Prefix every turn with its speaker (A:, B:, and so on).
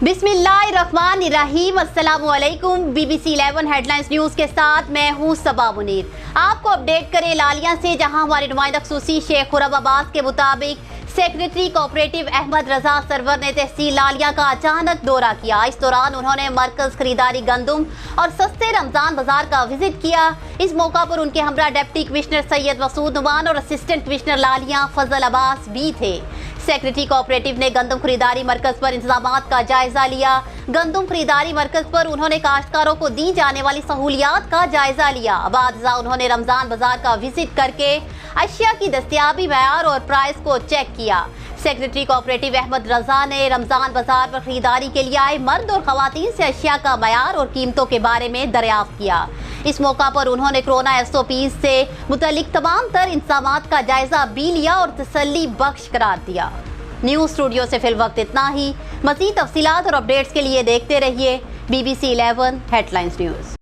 A: बिस्मिल्लाहिर्रहमानिर्रहीम। अस्सलामुअलैकुम। BBC 11 headlines news के साथ मैं हूँ सबा मुनीर। आपको अपडेट करें लालिया से, जहां हमारे नुमाइंदा खसूसी शेख खुर्रम अब्बास के मुताबिक सेक्रेटरी कोऑपरेटिव अहमद रजा सरवर ने तहसील लालिया का अचानक दौरा किया। इस दौरान उन्होंने मरकज खरीदारी गंदम और सस्ते रमजान बाजार का विजिट किया। इस मौका पर उनके हमरा डिप्टी कमिश्नर सैयद मसूद नुमान और असिस्टेंट कमिश्नर लालिया फजल अब्बास भी थे। सेक्रेटरी कोऑपरेटिव ने गंदम खरीदारी मरकज पर इंतजामात का जायजा लिया। गंदम खरीदारी मरकज पर उन्होंने काश्तकारों को दी जाने वाली सहूलियात का जायजा लिया। बाद उन्होंने रमजान बाजार का विजिट करके अशिया की दस्तयाबी, मयार और प्राइस को चेक किया। सेक्रेटरी कोऑपरेटिव अहमद रजा ने रमजान बाजार पर खरीदारी के लिए आए मर्द और खवातीन से अशिया का मयार और कीमतों के बारे में दरियाफ्त किया। इस मौका पर उन्होंने कोरोना SOPs से मुतल्लिक तमाम तर इंतजामात का जायजा भी लिया और तसल्ली बख्श करार दिया। न्यूज़ स्टूडियो से फिल वक्त इतना ही। मज़ीद तफसीलात और अपडेट्स के लिए देखते रहिए BBC 11 हेडलाइंस न्यूज़।